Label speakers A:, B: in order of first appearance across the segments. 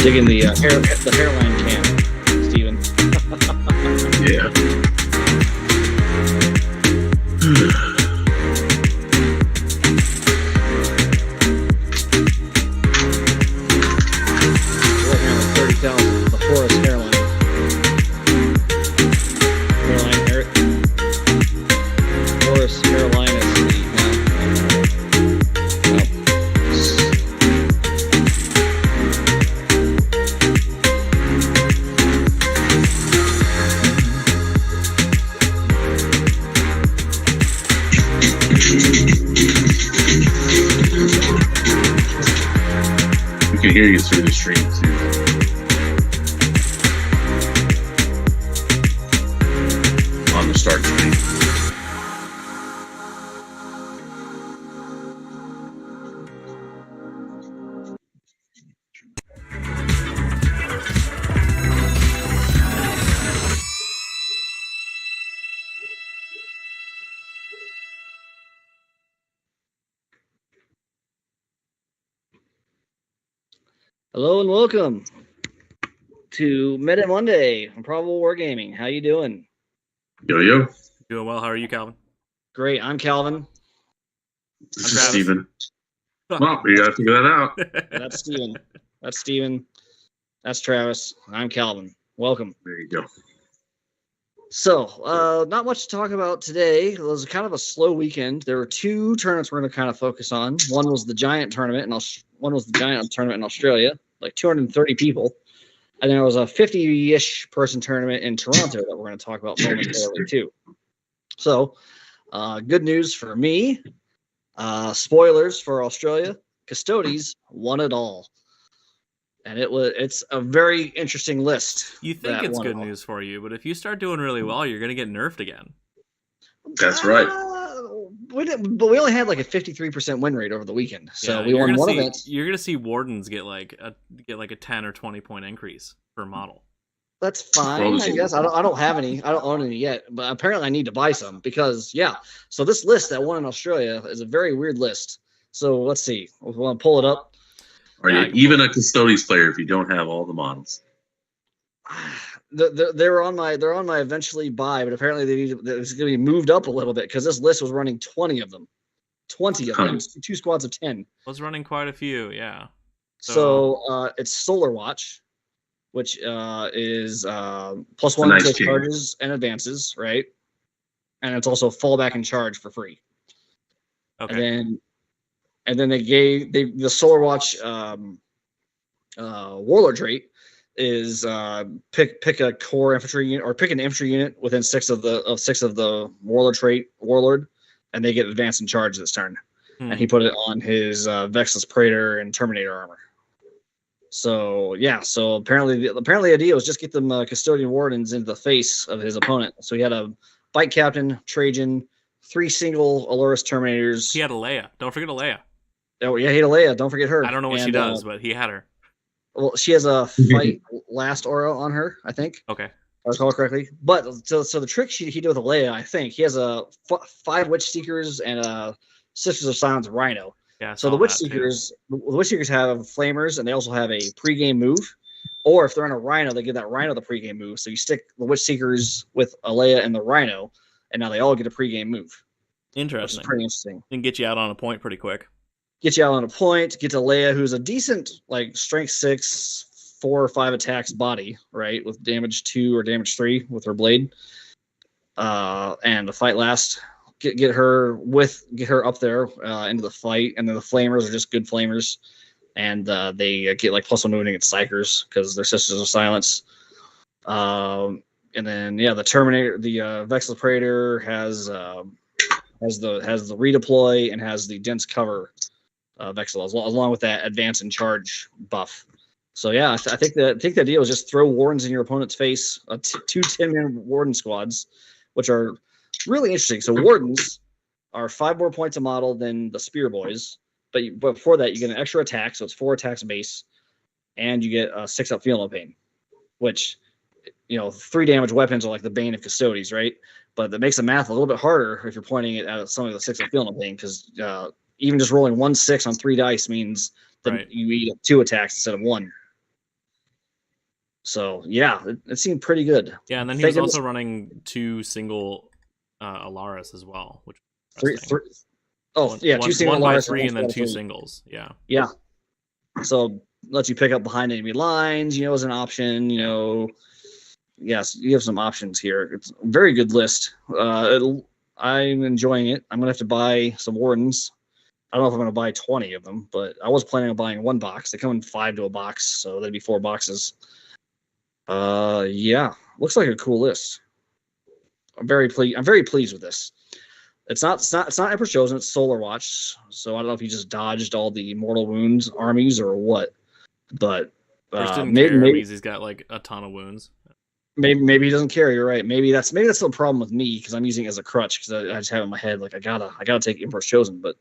A: Digging the hairline cam, Steven.
B: Yeah.
A: Warhammer 30,000, the Forest hairline. Hairline hair. Forest hairline is
B: We can hear you through the stream too. On the start screen.
A: Hello and welcome to Meta Monday from Probable Wargaming. How you doing?
B: Yo.
C: Doing well. How are you, Calvin?
A: Great. I'm Calvin.
B: This is Steven. Well, we gotta figure that out.
A: That's Steven. That's Steven. That's Travis. I'm Calvin. Welcome.
B: There you go.
A: So, not much to talk about today. It was kind of a slow weekend. There were two tournaments we're going to kind of focus on. One was the Giant tournament, and one was the Giant tournament in Australia, like 230 people. And there was a 50-ish person tournament in Toronto that we're going to talk about momentarily too. So, good news for me. Spoilers for Australia. Custodes won it all. And it's a very interesting list.
C: You think it's good news for you, but if you start doing really well, you're going to get nerfed again.
B: That's right.
A: But we only had like a 53% win rate over the weekend, so we won one event.
C: You're going to see Wardens get like a 10 or 20 point increase per model.
A: That's fine, I guess. I don't have any. I don't own any yet, but apparently I need to buy some because So this list that won in Australia is a very weird list. So let's see. We want to pull it up.
B: Are you even a Custodes player if you don't have all the models?
A: They're on my eventually buy, but apparently it's going to be moved up a little bit because this list was running 20 of them. 20 of them. Two squads of 10.
C: Was running quite a few, yeah.
A: So it's Solar Watch, which is +1
B: nice
A: to
B: change.
A: charges and advances, right? And it's also fallback and charge for free.
C: Okay.
A: And then they gave the Solar Watch Warlord trait is pick a core infantry unit or pick an infantry unit within 6 of the Warlord trait Warlord, and they get advance and charge this turn. And he put it on his Vexless Praetor and Terminator armor. So apparently the idea was just get them Custodian Wardens into the face of his opponent. So he had a Bike Captain, Trajan, 3 single Alurus Terminators.
C: He had a Leia. Don't forget a Leia.
A: Oh yeah, he had a Leia. Don't forget her.
C: I don't know what she does, but he had her.
A: Well, she has a fight last aura on her, I think.
C: Okay.
A: If I recall correctly. But so the trick he did with a Leia, I think, he has a 5 Witch Seekers and a Sisters of Silence Rhino.
C: Yeah.
A: So the Witch Seekers have flamers, and they also have a pregame move. Or if they're on a Rhino, they give that Rhino the pregame move. So you stick the Witch Seekers with a Leia and the Rhino, and now they all get a pregame move.
C: Interesting.
A: Which is pretty interesting.
C: And get you out on a point pretty quick.
A: Get you out on a point. Get to Leia, who's a decent like strength 6, 4 or 5 attacks body, right, with damage 2 or damage 3 with her blade. And the fight last. Get her up there into the fight, and then the flamers are just good flamers, and they get like +1 wounding at Psychers because they're Sisters of Silence. And then the Terminator, the Vexless Praetor has the redeploy and has the dense cover Vexel along with that advance and charge buff. So I think the idea was just throw Wardens in your opponent's face, 2 10-man Warden squads, which are really interesting. So Wardens are 5 more points a model than the Spear Boys, but before that you get an extra attack, so it's 4 attacks base, and you get a 6 up Feel No Pain, which 3 damage weapons are like the bane of Custodes, right? But that makes the math a little bit harder if you're pointing it at something with 6 up Feel No Pain, because even just rolling 1 6 on 3 dice means that you eat 2 attacks instead of 1. So yeah, it seemed pretty good.
C: Yeah, and then he was also running 2 single Alaris as well, which
A: three. Oh yeah, 2 single
C: Alaris, 3, and then 2 singles. Yeah.
A: Yeah. So lets you pick up behind enemy lines, as an option. Yes, you have some options here. It's a very good list. I'm enjoying it. I'm gonna have to buy some Wardens. I don't know if I'm gonna buy 20 of them, but I was planning on buying 1 box. They come in 5 to a box, so that'd be 4 boxes. Yeah, looks like a cool list. I'm very pleased with this. It's not Emperor's Chosen, it's Solar Watch. So I don't know if he just dodged all the Mortal Wounds armies or what. But
C: maybe he's got like a ton of wounds.
A: Maybe he doesn't care. You're right. Maybe that's the problem with me, because I'm using it as a crutch, because I just have in my head like I gotta take Emperor's Chosen. But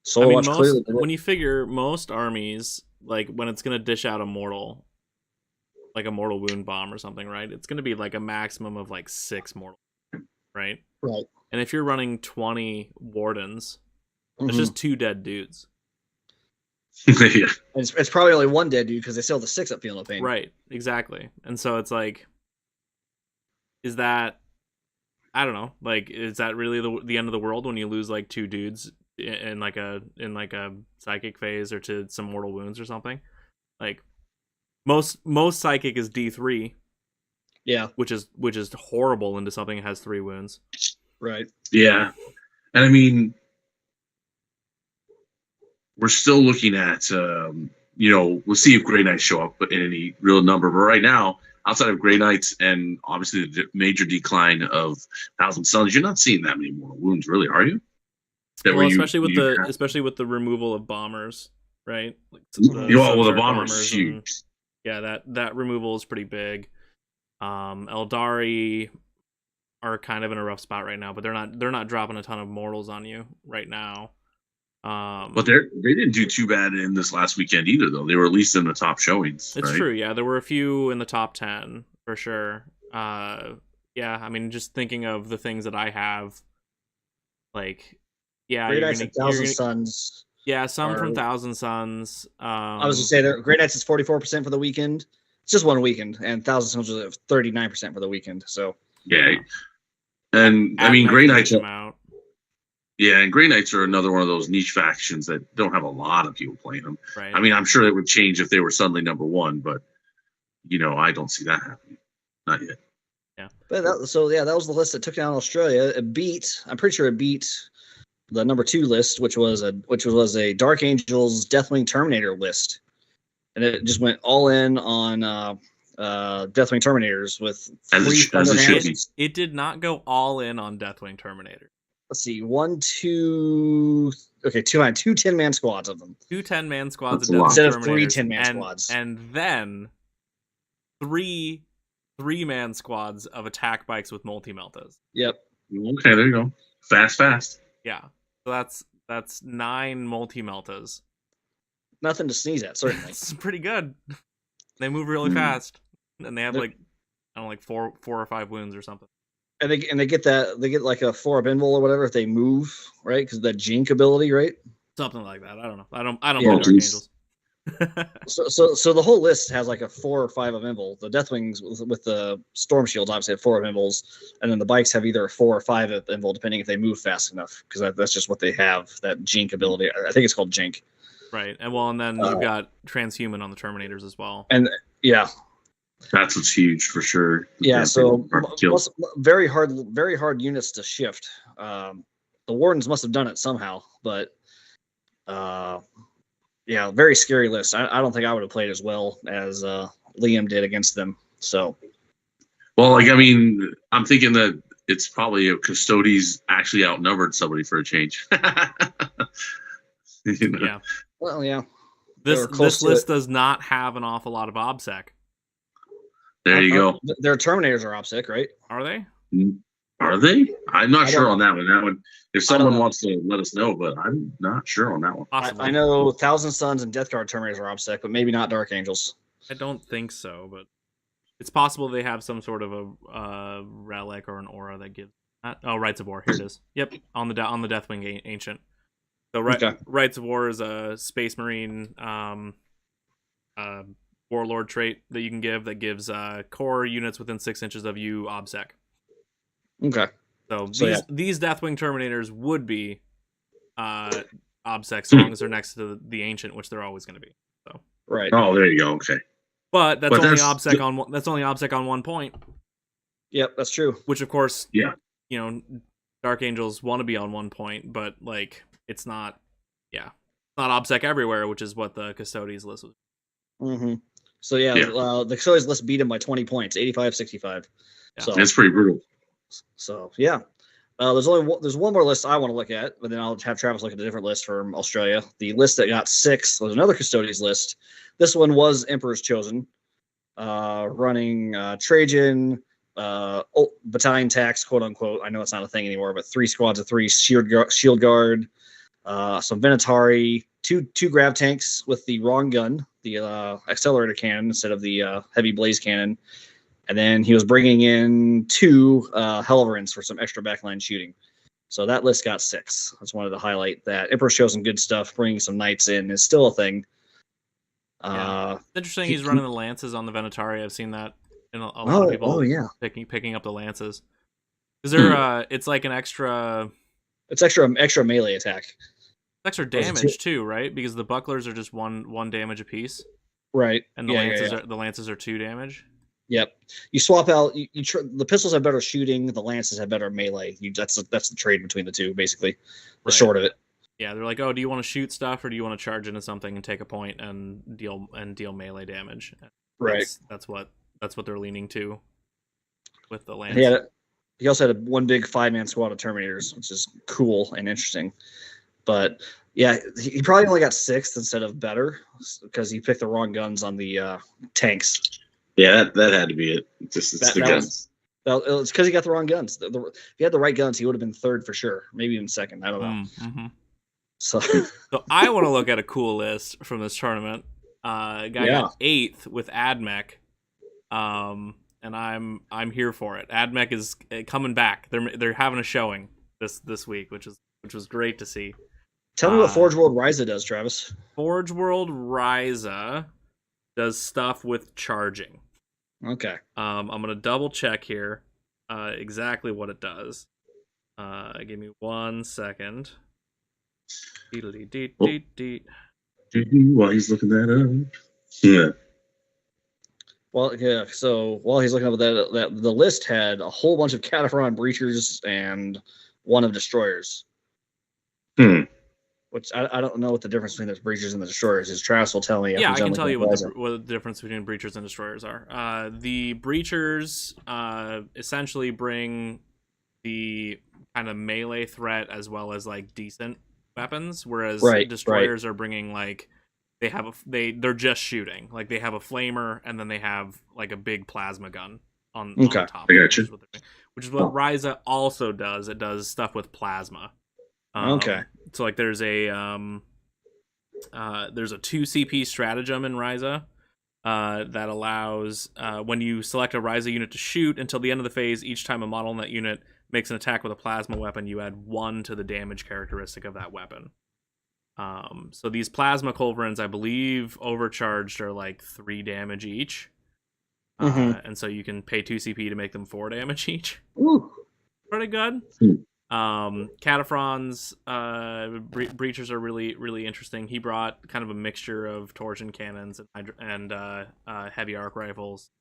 A: Solar Watch clearly.
C: When you figure most armies, like when it's gonna dish out a mortal, like a mortal wound bomb or something, right? It's gonna be like a maximum of like 6 mortal, right?
A: Right.
C: And if you're running 20 Wardens, it's just 2 dead dudes.
B: Yeah.
A: It's probably only 1 dead dude, because they still have the 6 up Feel No Pain.
C: Right, exactly. And so it's like, is that, I don't know, like, is that really the end of the world when you lose like 2 dudes in like a psychic phase or to some mortal wounds or something? Like most psychic is D3.
A: Yeah.
C: Which is horrible into something that has 3 wounds.
A: Right.
B: Yeah. And I mean, we're still looking at, we'll see if Grey Knights show up in any real number. But right now, outside of Grey Knights and obviously the major decline of Thousand Suns, you're not seeing that many more wounds, really, are you?
C: Especially with the removal of bombers, right? Like
B: the bombers is huge.
C: That removal is pretty big. Eldari are kind of in a rough spot right now, but they're not dropping a ton of mortals on you right now.
B: But they didn't do too bad in this last weekend either, though. They were at least in the top showings.
C: It's true, yeah. There were a few in the top 10 for sure. Yeah, I mean, just thinking of the things that I have, like, yeah,
A: Grey Knights and Thousand Suns.
C: Yeah, some from Thousand Suns.
A: I was gonna say Grey Knights is 44% for the weekend. It's just 1 weekend, and Thousand Suns was at 39% for the weekend. So
B: yeah, and I mean, Grey Knights. Yeah, and Grey Knights are another one of those niche factions that don't have a lot of people playing them.
C: Right.
B: I mean, I'm sure it would change if they were suddenly number 1, but I don't see that happening. Not yet.
A: Yeah. But that was the list that took down Australia. I'm pretty sure it beat the number 2 list, which was a Dark Angels Deathwing Terminator list, and it just went all in on Deathwing Terminators with 3 Thunderhands.
C: It did not go all in on Deathwing Terminator.
A: Let's see, 2 10-man squads of them.
C: 2 10-man squads
A: instead of 3 10-man squads,
C: and then 3 3-man squads of attack bikes with multi-meltas.
A: Yep.
B: Okay, there you go. Fast.
C: Yeah. So that's 9 multi-meltas.
A: Nothing to sneeze at, certainly.
C: It's pretty good. They move really fast, and they have like 4 or 5 wounds or something.
A: And they get like a 4 up invul or whatever if they move, right? Because that jink ability, right?
C: Something like that. I don't know. I don't play Dark Angels.
A: so the whole list has like a 4 or 5 of invul. The Deathwings with the Storm Shields obviously have 4 of invuls, and then the bikes have either a 4 or 5 of invul depending if they move fast enough, because that's just what they have, that jink ability. I think it's called jink.
C: Right, and then you've got transhuman on the Terminators as well.
A: And yeah.
B: That's what's huge for sure.
A: Yeah, so very hard units to shift. The Wardens must have done it somehow, but yeah, very scary list. I don't think I would have played as well as Liam did against them. So,
B: well, like, I mean, I'm thinking that it's probably Custodes actually outnumbered somebody for a change.
C: Yeah.
A: Well, yeah.
C: This list does not have an awful lot of OBSEC.
B: There you go.
A: Their Terminators are OBSEC, right?
C: Are they?
B: Are they? I'm not
A: I
B: sure
A: don't-
B: on that one. That one, if
A: I don't
B: someone
A: know.
B: wants to let us know, but I'm not sure on that one.
C: Possibly.
A: I know Thousand Suns and Death Guard Terminators are OBSEC, but maybe not Dark Angels.
C: I don't think so, but it's possible they have some sort of a relic or an aura that gives. Oh, Rites of War. Here it is. Yep, on the Deathwing Ancient. So
A: Okay.
C: Rites of War is a Space Marine warlord trait that you can give that gives core units within 6 inches of you OBSEC.
A: Okay.
C: So
A: So,
C: these Deathwing Terminators would be OBSEC so long as they're next to the Ancient, which they're always going to be. So
A: Right.
B: Oh, there you go. Okay.
C: but that's
B: But
C: only
B: that's-
C: OBSEC on that's only OBSEC on 1 point,
A: Yep, that's true.
C: which of course,
B: Yeah.
C: you know, Dark Angels want to be on 1 point, but like it's not OBSEC everywhere, which is what the Custodes list was.
A: Mm-hmm. So yeah. The Custodes list beat him by 20 points, 85-65.
C: Yeah.
A: So
B: That's pretty brutal.
A: So yeah, there's one more list I want to look at, but then I'll have Travis look at a different list from Australia. The list that got 6 was another Custodes list. This one was Emperor's Chosen, running Trajan, battalion tax, quote unquote. I know it's not a thing anymore, but 3 squads of 3 shield guard, some Venatari, two grav tanks with the wrong gun, the accelerator cannon instead of the heavy blaze cannon. And then he was bringing in 2 Helverins for some extra backline shooting. So that list got 6. I just wanted to highlight that. Emperor shows some good stuff. Bringing some knights in is still a thing.
C: It's interesting he's running the lances on the Venatari. I've seen that in a lot of people picking up the lances. Is there it's like an extra...
A: It's extra melee attack.
C: Extra damage too, right? Because the bucklers are just one damage apiece.
A: Right.
C: And the lances are 2 damage.
A: Yep. You swap out. The pistols have better shooting. The lances have better melee. That's the trade between the two, basically. The short of it.
C: Yeah, they're like, oh, do you want to shoot stuff or do you want to charge into something and take a point and deal melee damage?
A: Right.
C: That's what they're leaning to with the lance.
A: He also had one big 5-man squad of Terminators, which is cool and interesting. But yeah, he probably only got 6th instead of better because he picked the wrong guns on the tanks.
B: Yeah, that had to be it. It's the guns.
A: It's because he got the wrong guns. If he had the right guns, he would have been 3rd for sure, maybe even 2nd. I don't know.
C: Mm-hmm.
A: So
C: I want to look at a cool list from this tournament. Guy got 8th with Admech, and I'm here for it. Admech is coming back. They're having a showing this week, which was great to see.
A: Tell me what Forge World Ryza does, Travis.
C: Forge World Ryza does stuff with charging.
A: Okay.
C: I'm gonna double check here exactly what it does. Give me 1 second.
B: While he's looking that up. Yeah.
A: Well, yeah. So while he's looking up that the list had a whole bunch of Cataphoron breachers and 1 of destroyers. Which I don't know what the difference between the breachers and the destroyers is. Travis will tell me.
C: Yeah, I can tell you what the difference between breachers and destroyers are. The breachers essentially bring the kind of melee threat as well as like decent weapons, whereas destroyers are bringing like they're just shooting. Like they have a flamer and then they have like a big plasma gun on top.
B: I got you.
C: Which is what Ryza also does. It does stuff with plasma. So like there's a 2 CP stratagem in Ryza that allows when you select a Ryza unit to shoot until the end of the phase, each time a model in that unit makes an attack with a plasma weapon, you add 1 to the damage characteristic of that weapon. So these plasma culverins, I believe, overcharged are like 3 damage each. And so you can pay 2 CP to make them 4 damage each.
A: Ooh.
C: Pretty good. Cataphrons, breachers are really, really interesting. He brought kind of a mixture of torsion cannons and heavy arc rifles.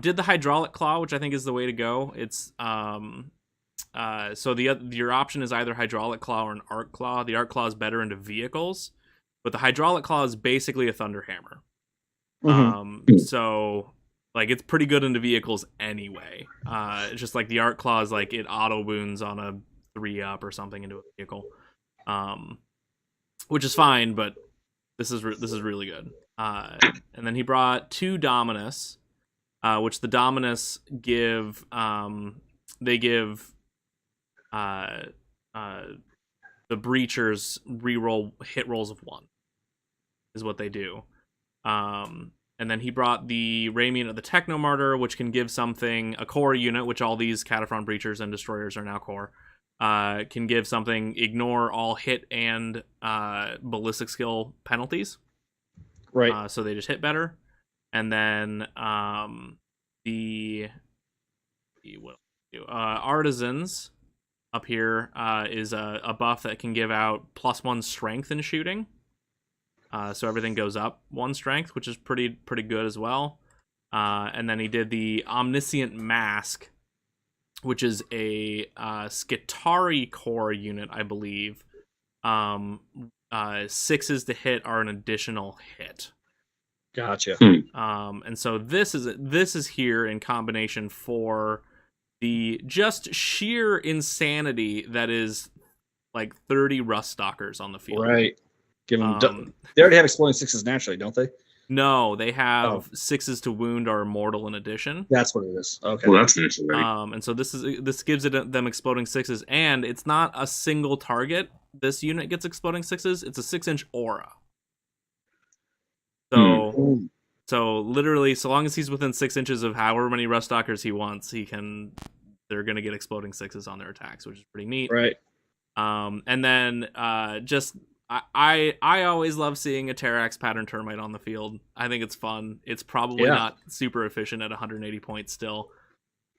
C: Did the hydraulic claw, which I think is the way to go. It's so your option is either hydraulic claw or an arc claw. The arc claw is better into vehicles, but the hydraulic claw is basically a thunder hammer. So like it's pretty good into vehicles anyway. It's just like the arc claw is like it auto wounds on a 3-up or something into a vehicle, which is fine, but this is really good. And then he brought 2 Dominus, which the Dominus give they give uh, the breachers reroll hit rolls of 1 is what they do. And then he brought the Ramian of the Techno Martyr, which can give something, a core unit, which all these Cataphren breachers and destroyers are now core, can give something, ignore all hit and ballistic skill penalties.
A: Right.
C: So they just hit better. And then the Artisans up here is a buff that can give out +1 strength in shooting. So everything goes up 1 strength, which is pretty good as well. And then he did the Omniscient Mask, which is a Skitarii core unit, I believe. 6s to hit are an additional hit.
A: Gotcha.
C: And so this is here in combination for the just sheer insanity that is like 30 Rust Stalkers on the field.
A: Right. Give them. They already have exploding 6s naturally, don't they?
C: No, they have 6s to wound are immortal in addition.
A: That's what it is. Okay.
B: Well, that's nice already.
C: And so this gives them exploding 6s, and it's not a single target. This unit gets exploding 6s. It's a 6-inch aura. So literally, so long as he's within 6 inches of however many Rust Stalkers he wants, they're gonna get exploding 6s on their attacks, which is pretty neat.
A: Right.
C: And then I always love seeing a Terrax pattern termite on the field. I think it's fun. It's probably not super efficient at 180 points still,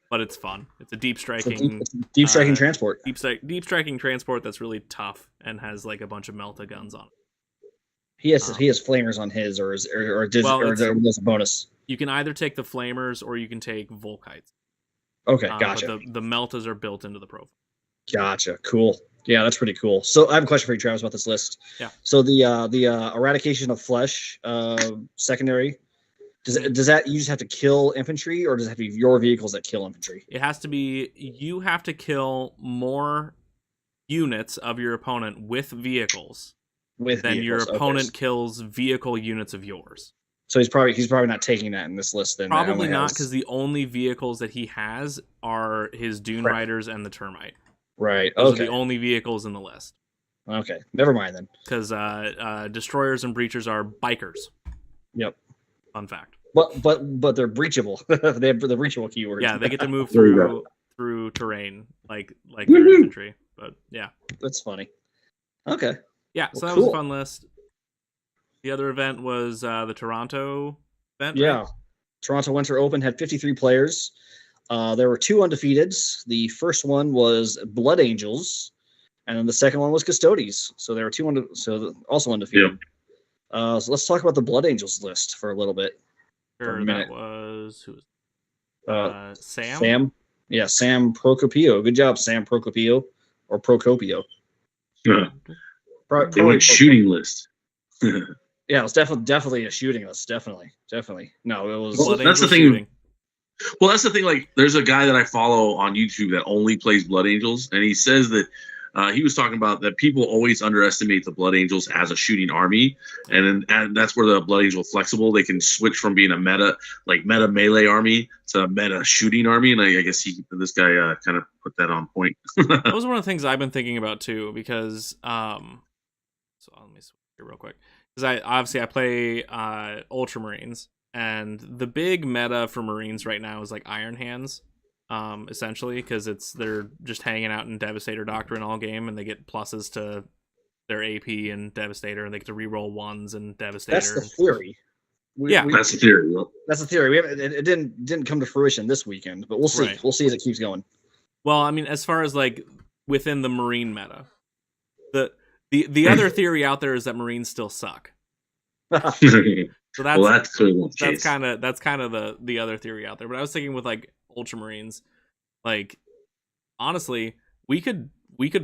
C: but it's fun. It's a deep striking,
A: deep striking transport.
C: Deep striking transport that's really tough and has like a bunch of melta guns on it.
A: He has flamers on his, or there's a bonus.
C: You can either take the flamers or you can take Volkites.
A: Okay, gotcha.
C: But the meltas are built into the profile.
A: Gotcha. Cool. Yeah, that's pretty cool. So I have a question for you, Travis, about this list.
C: Yeah.
A: So the eradication of flesh secondary, does that you just have to kill infantry, or does it have to be your vehicles that kill infantry?
C: It has to be you have to kill more units of your opponent with vehicles than your opponent kills vehicle units of yours.
A: So he's probably not taking that in this list then.
C: Probably not, because the only vehicles that he has are his Dune Riders and the Termite.
A: Right.
C: Those are the only vehicles in the list.
A: Okay. Never mind then.
C: Because destroyers and breachers are bikers.
A: Yep.
C: Fun fact.
A: But they're breachable. They have the breachable keywords.
C: Yeah, they get to move through terrain like their infantry. But yeah.
A: That's funny. Okay.
C: Yeah, so that was a fun list. The other event was the Toronto event.
A: Yeah.
C: Right?
A: Toronto Winter Open had 53 players. There were 2 undefeateds. The first one was Blood Angels, and then the second one was Custodes. So there were 2 also undefeated. Yeah. So let's talk about the Blood Angels list for a little bit.
C: Sure, that was who was Sam?
A: Sam? Yeah, Sam Procopio. Good job, Sam Procopio. Or Procopio.
B: Yeah. They went shooting list.
A: Yeah, it was definitely a shooting list. Definitely. No, it was.
B: Well, that's the thing. Shooting. Well, that's the thing. Like, there's a guy that I follow on YouTube that only plays Blood Angels, and he says that he was talking about that people always underestimate the Blood Angels as a shooting army, and that's where the Blood Angel flexible. They can switch from being a meta melee army to a meta shooting army, and I guess this guy kind of put that on point.
C: That was one of the things I've been thinking about too, because so let me switch here real quick, because I play Ultramarines. And the big meta for Marines right now is like Iron Hands, essentially, because they're just hanging out in Devastator Doctrine all game, and they get pluses to their AP and Devastator, and they get to reroll 1s and Devastator.
A: That's the theory.
B: That's the theory.
A: That's the theory. It didn't come to fruition this weekend, but we'll see. Right. We'll see as it keeps going.
C: Well, I mean, as far as like within the Marine meta, the other theory out there is that Marines still suck. So that's kind of the other theory out there. But I was thinking with like Ultramarines, like honestly, we could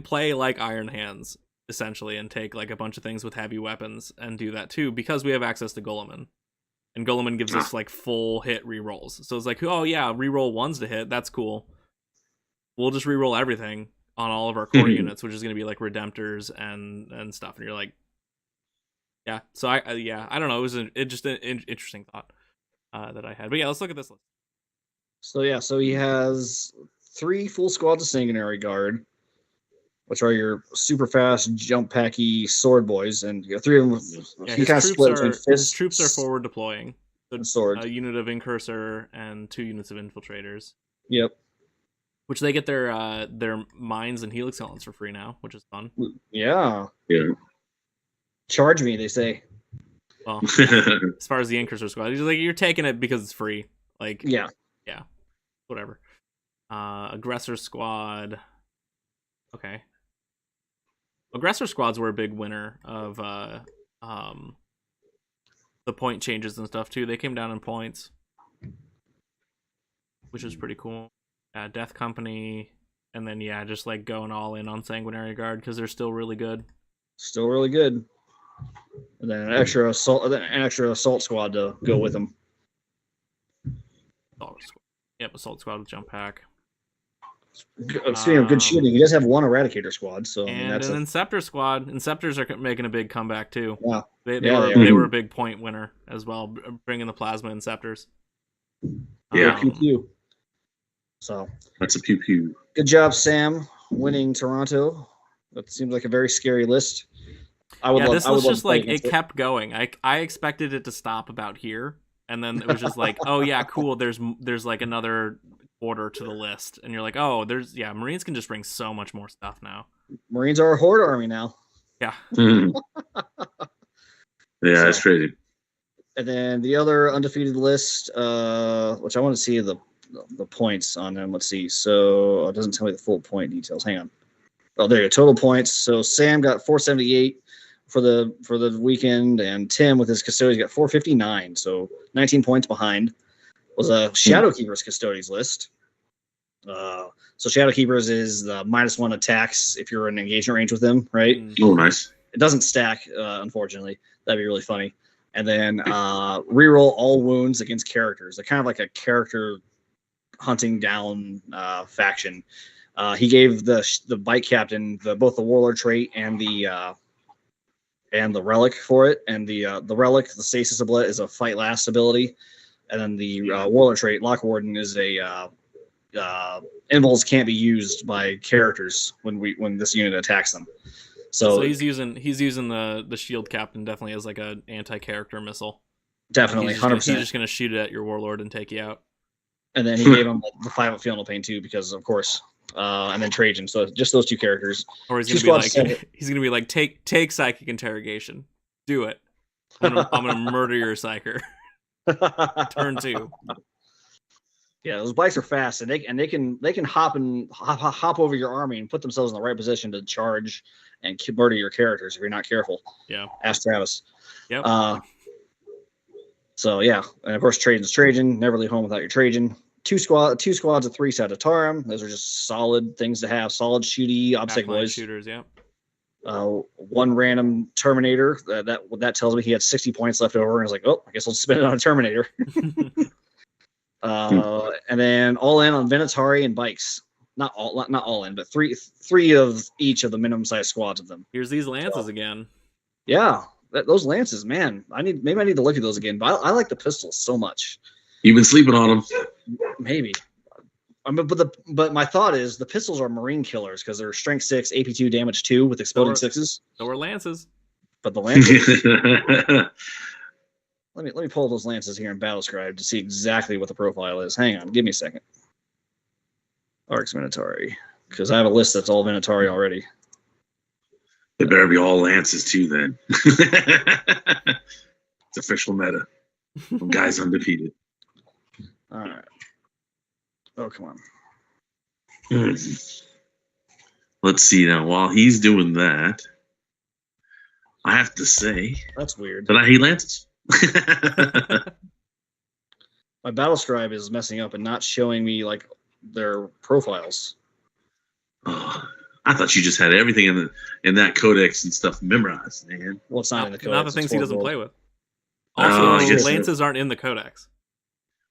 C: play like Iron Hands essentially and take like a bunch of things with heavy weapons and do that too, because we have access to Guilliman. And Guilliman gives us like full hit rerolls. So it's like, oh yeah, reroll 1s to hit, that's cool. We'll just reroll everything on all of our core units, which is gonna be like Redemptors and stuff. And you're like, yeah, so I don't know. It was just an interesting thought that I had. But yeah, let's look at this list.
A: So he has 3 full squads of Sanguinary Guard. which are your super fast, jump packy sword boys, and you know, 3 of them.
C: Yeah,
A: He kind of split between
C: his troops are forward deploying. So
A: and sword.
C: A unit of incursor and 2 units of infiltrators.
A: Yep.
C: Which they get their mines and helix helmets for free now, which is fun.
A: Yeah.
B: Yeah.
A: Charge me, they say.
C: Well, as far as the incursor squad, you're taking it because it's free. Like,
A: yeah,
C: whatever. Aggressor squad. Okay. Aggressor squads were a big winner of the point changes and stuff too. They came down in points, which is pretty cool. Death Company, and then just like going all in on Sanguinary Guard because they're still really good.
A: Still really good. And then an extra assault squad to go with them.
C: Assault squad with jump pack.
A: Speaking of good shooting, he does have 1 Eradicator squad, so
C: and that's an Inceptor squad. Inceptors are making a big comeback too.
A: Yeah,
C: they were a big point winner as well, bringing the plasma Inceptors.
B: Yeah,
A: pew pew. So
B: that's a pew pew.
A: Good job, Sam, winning Toronto. That seems like a very scary list.
C: This was just like it kept going. I expected it to stop about here, and then it was just like, oh yeah, cool. There's like another order to the list, and you're like, oh, Marines can just bring so much more stuff now.
A: Marines are a horde army now.
C: Yeah.
B: Yeah, that's crazy.
A: And then the other undefeated list, which I want to see the points on them. Let's see. So it doesn't tell me the full point details. Hang on. Oh, there you go. Total points. So Sam got 478 for the weekend, and Tim with his custodians got 459. So 19 points behind. Was a Shadowkeepers custodians list. So Shadowkeepers is the -1 attacks if you're in engagement range with them, right?
B: Oh, nice.
A: It doesn't stack, unfortunately. That'd be really funny. And then reroll all wounds against characters. They're kind of like a character hunting down faction. He gave the bike captain both the warlord trait and the relic for it. And the relic, the stasis ability, is a fight last ability. And then the warlord trait, Lock Warden, is a invulns can't be used by characters when this unit attacks them. So
C: he's using the shield captain definitely as like an anti-character missile.
A: Definitely, 100%.
C: He's just gonna shoot it at your warlord and take you out.
A: And then he gave him the 5 Feel No Pain too, because of course. And then Trajan. So just those 2 characters.
C: Or he's gonna be like, take psychic interrogation. Do it. I'm gonna murder your psyker. Turn 2.
A: Yeah, those bikes are fast, and they can hop over your army and put themselves in the right position to charge and murder your characters if you're not careful.
C: Yeah.
A: Ask Travis.
C: Yep.
A: So yeah, and of course Trajan's Trajan. Never leave home without your Trajan. 2 squads of 3 Satatarum. Those are just solid things to have. Solid shooty obstacle boys.
C: Shooters. Yeah.
A: 1 random Terminator. That tells me he had 60 points left over, and I was like, oh, I guess I'll spend it on a Terminator. And then all in on Venatari and bikes. Not all in, but three of each of the minimum size squads of them.
C: Here's these lances again.
A: Yeah, those lances, man. Maybe I need to look at those again. But I like the pistols so much.
B: You've been sleeping on them.
A: Maybe. But my thought is the pistols are marine killers because they're strength 6, AP 2, damage 2 with exploding 6s.
C: So are lances.
A: But the lances. Let me pull those lances here in Battlescribe to see exactly what the profile is. Hang on, give me a second. Arx Minotauri, because I have a list that's all Minotauri already.
B: It better be all lances too, then. It's official meta. Guys undefeated.
A: All right. Oh, come on.
B: Let's see now. While he's doing that, I have to say
A: that's weird.
B: That I hate lances.
A: My Battlescribe is messing up and not showing me like their profiles.
B: Oh, I thought you just had everything in that codex and stuff memorized, man.
A: Well, it's not in the codex.
C: Not the things he doesn't play with. Also, lances aren't in the codex.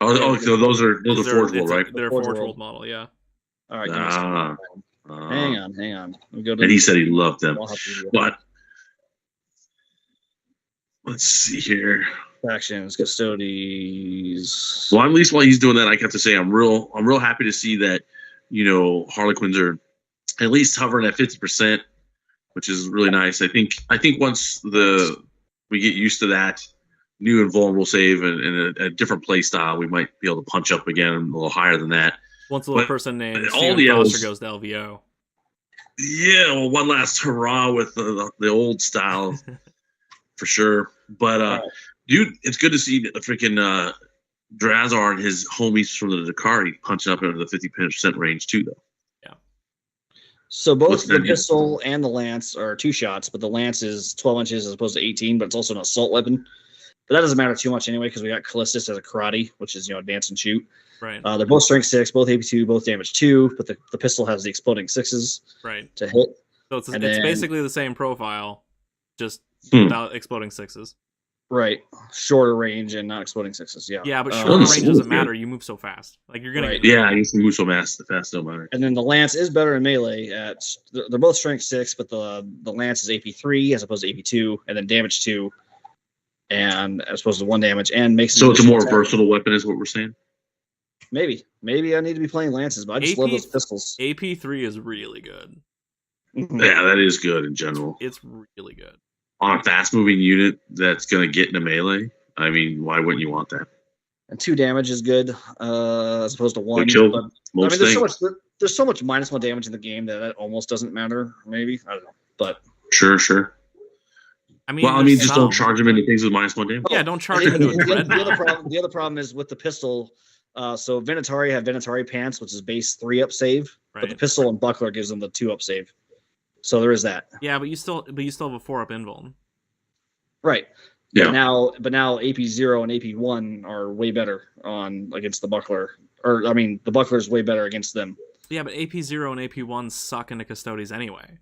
B: Oh, so those are Forge World, right?
C: They're a Forge World model, yeah.
A: All right, give me a second. Hang on. Let me go to
B: and he said he loved them. But let's see here.
A: Factions, custodies.
B: Well, at least while he's doing that, I have to say I'm real happy to see that, Harlequins are at least hovering at 50%, which is really nice. I think once we get used to that new and vulnerable save and a different play style, we might be able to punch up again a little higher than that.
C: Once a little person named
B: all
C: Steven
B: the
C: Foster
B: elves
C: goes to LVO.
B: Yeah, well, one last hurrah with the old style for sure. But dude, it's good to see the freaking Drazar and his homies from the Dakari punching up into the 50% range too, though.
C: Yeah.
A: So both the pistol and the lance are 2 shots, but the lance is 12 inches as opposed to 18, but it's also an assault weapon. But that doesn't matter too much anyway because we got Callistus as a karate, which is advance and shoot.
C: Right.
A: They're both strength 6, both AP2, both damage 2, but the pistol has the exploding 6s to hit.
C: So it's basically the same profile, just without exploding 6s.
A: Right. Shorter range and not exploding 6s. Yeah.
C: Yeah, but shorter range doesn't matter. You move so fast. Like you're gonna.
A: Right.
B: Yeah, you can move so fast. Don't matter.
A: And then the lance is better in melee. They're both strength 6, but the lance is AP3 as opposed to AP2, and then damage 2, and as opposed to 1 damage, and makes.
B: So it's a more versatile weapon, is what we're saying.
A: Maybe I need to be playing lances, but I just love those pistols.
C: AP3 is really good.
A: Mm-hmm.
B: Yeah, that is good in general.
C: It's really good
B: on a fast-moving unit that's going to get into melee. I mean, why wouldn't you want that?
A: And 2 damage is good as opposed to 1.
B: But,
A: there's so much -1 damage in the game that almost doesn't matter. Maybe I don't know, but
B: sure.
C: I mean,
B: just don't charge them into things with -1 damage.
C: Yeah, don't charge them into a
A: dreadnought. The other problem is with the pistol. So Venatari have Venatari Pants, which is base 3-up save, but the pistol and buckler gives them the 2-up save. So there is that.
C: Yeah, but you still have a 4-up invuln.
A: Right.
B: Yeah.
A: But now AP0 and AP1 are way better against the buckler. Or I mean, the buckler is way better against them.
C: Yeah, but AP0 and AP1 suck into Custodes anyway.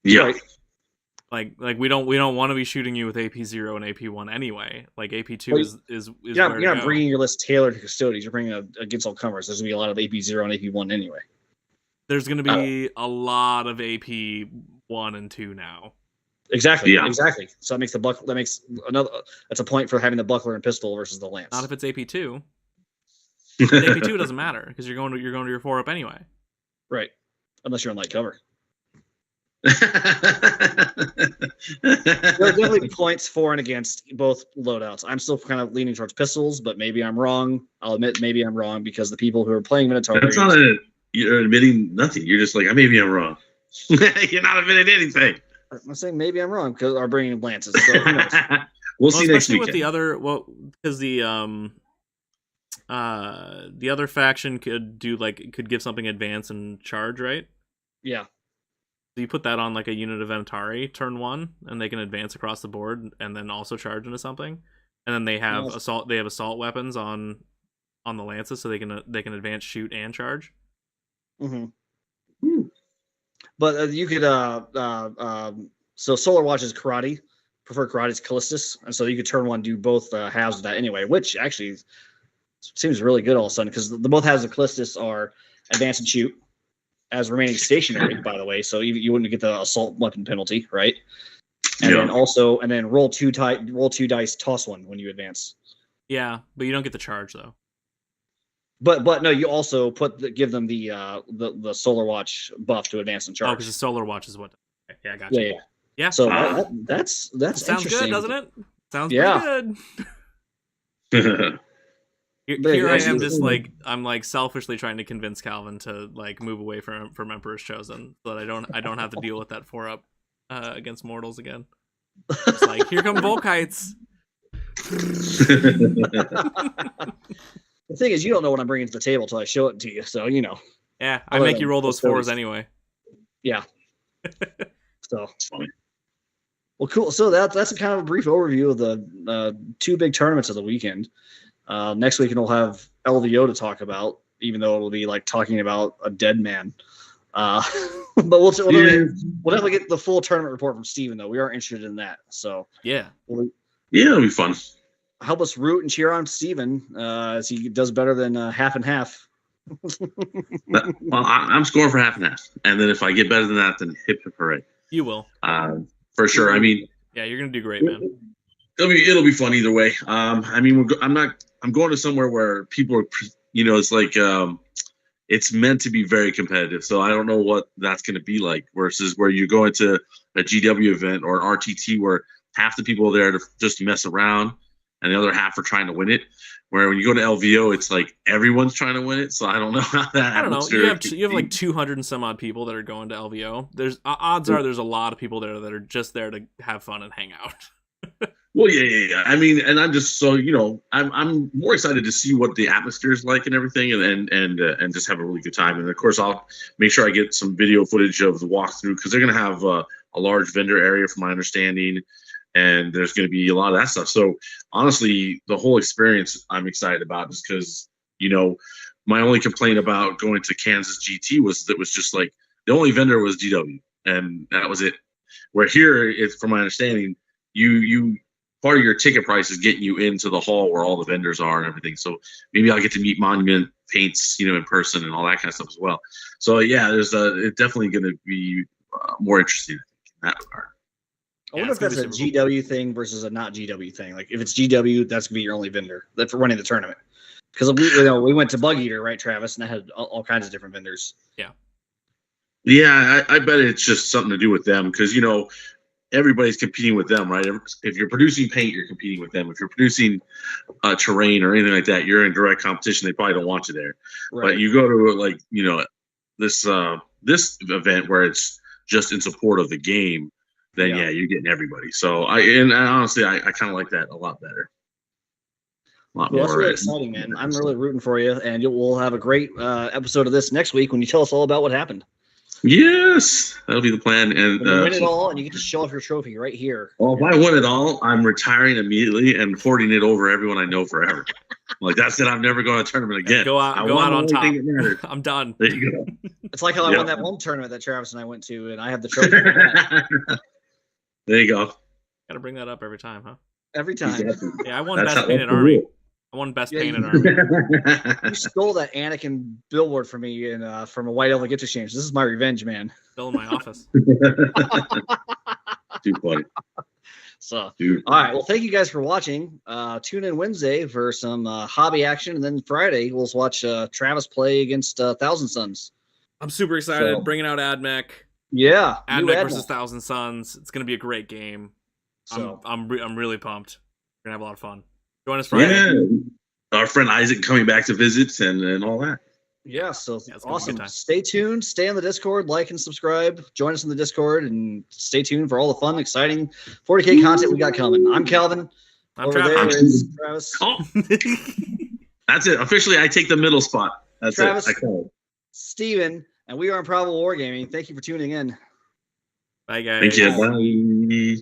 B: Yeah.
A: Right.
C: Like we don't want to be shooting you with AP0 and AP1 anyway. Like AP2 is
A: you're not bringing your list tailored to Custodes. You're bringing against all comers. There's gonna be a lot of AP0 and AP1 anyway.
C: There's gonna be a lot of AP1 and 2 now.
A: Exactly. Yeah. Exactly. So that makes that's a point for having the buckler and pistol versus the lance.
C: Not if it's AP2. AP2 doesn't matter because you're going to your 4-up anyway.
A: Right. Unless you're in light cover. There are definitely points for and against both loadouts. I'm still kind of leaning towards pistols, but maybe I'm wrong. I'll admit maybe I'm wrong because the people who are playing Minotaur.
B: That's not you're admitting nothing. You're just like, maybe I'm wrong. You're not admitting anything.
A: I'm saying maybe I'm wrong because I'm bringing lances. So who knows?
B: We'll see next week.
C: With the other, because the other faction could give something advance and charge, right?
A: Yeah.
C: So you put that on like a unit of Venatari turn 1, and they can advance across the board and then also charge into something. And then they have assault. They have assault weapons on the lances, so they can advance, shoot, and charge.
A: Mm-hmm. But you could so Solar Watch is karate. Preferred karate is Callistus, and so you could turn 1 do both halves of that anyway, which actually seems really good all of a sudden because the both halves of Callistus are advance and shoot as remaining stationary, by the way, so you wouldn't get the assault weapon penalty, right? And then roll 2 dice, toss 1 when you advance.
C: Yeah, but you don't get the charge though.
A: But no, you also give them the Solar Watch buff to advance and charge.
C: Oh, because the Solar Watch is what? Yeah, I got you. Yeah.
A: So that's
C: sounds good, doesn't it? Sounds pretty good. Here I am, just I'm selfishly trying to convince Calvin to move away from Emperor's Chosen, so that I don't have to deal with that 4-up against mortals again. It's here come Volkites.
A: The thing is, you don't know what I'm bringing to the table till I show it to you, so you know.
C: Yeah, I make you roll those 4s anyway.
A: Yeah. So. Well, cool. So that's a kind of a brief overview of the 2 big tournaments of the weekend. Next week, we'll have LVO to talk about, even though it'll be talking about a dead man. But we'll definitely get the full tournament report from Steven, though. We are interested in that. So
C: yeah,
B: it'll be fun.
A: Help us root and cheer on Steven as he does better than half and half.
B: Well, I'm scoring for half and half, and then if I get better than that, then hip hooray.
C: You will,
B: for sure. I mean,
C: yeah, you're gonna do great, man.
B: It'll be fun either way. I mean, I'm going to somewhere where people are, it's it's meant to be very competitive. So I don't know what that's going to be like versus where you go into a GW event or an RTT where half the people are there to just mess around and the other half are trying to win it. Where when you go to LVO, it's like everyone's trying to win it. So I don't know how that.
C: I don't know. You have like 200 and some odd people that are going to LVO. There's odds are there's a lot of people there that are just there to have fun and hang out.
B: Well, yeah. I mean, and I'm just so I'm more excited to see what the atmosphere is like and everything, and just have a really good time. And of course, I'll make sure I get some video footage of the walkthrough because they're going to have a large vendor area, from my understanding, and there's going to be a lot of that stuff. So honestly, the whole experience I'm excited about, just because my only complaint about going to Kansas GT was just like the only vendor was GW, and that was it. Where here, it's from my understanding, you part of your ticket price is getting you into the hall where all the vendors are and everything. So maybe I'll get to meet Monument Paints, in person and all that kind of stuff as well. So yeah, it's definitely going to be more interesting, I think, in that regard.
A: I wonder if that's a GW thing versus a not GW thing. Like if it's GW, that's gonna be your only vendor that's for running the tournament. Because we went to Bug Eater, right, Travis, and that had all kinds of different vendors.
C: Yeah.
B: Yeah, I bet it's just something to do with them because everybody's competing with them, right? If you're producing paint, you're competing with them. If you're producing terrain or anything like that, you're in direct competition. They probably don't want you there. Right. But you go to this event where it's just in support of the game, then yeah, you're getting everybody. So honestly, I kind of like that a lot better.
A: Well, that's really exciting, man. I'm really rooting for you, and we'll have a great episode of this next week when you tell us all about what happened.
B: Yes, that'll be the plan. And
A: when you win it all, and you get to show off your trophy right here.
B: Well, if I win it all, I'm retiring immediately and hoarding it over everyone I know forever. Like that's it. I'm never going to a tournament again.
C: Go out on top. I'm done.
B: There you go.
A: It's like how I won that one tournament that Travis and I went to, and I have the trophy.
B: There you go.
C: Got to bring that up every time, huh?
A: Every time.
B: Exactly.
C: Yeah, I won Best Painted Army. I won Best Painted Army.
A: You stole that Anakin billboard from me and from a White Elephant Gift Exchange. This is my revenge, man.
C: Still in my office.
B: Too funny.
A: So, all right. Well, thank you guys for watching. Tune in Wednesday for some hobby action, and then Friday we'll watch Travis play against Thousand Suns.
C: I'm super excited. Bringing out AdMech.
A: Yeah,
C: AdMech versus Thousand Suns. It's gonna be a great game. So I'm really pumped. We're gonna have a lot of fun. Join us Friday.
B: Yeah, our friend Isaac coming back to visit and all that.
A: Yeah, so awesome. Stay tuned. Stay on the Discord. Like and subscribe. Join us in the Discord and stay tuned for all the fun, exciting 40K content we got coming. I'm Calvin.
C: I'm Travis.
A: There is Travis.
B: Oh. That's it. Officially, I take the middle spot. That's
A: Travis,
B: it.
A: Steven, and we are Improbable Wargaming. Thank you for tuning in.
C: Bye, guys.
B: Thank you. Bye.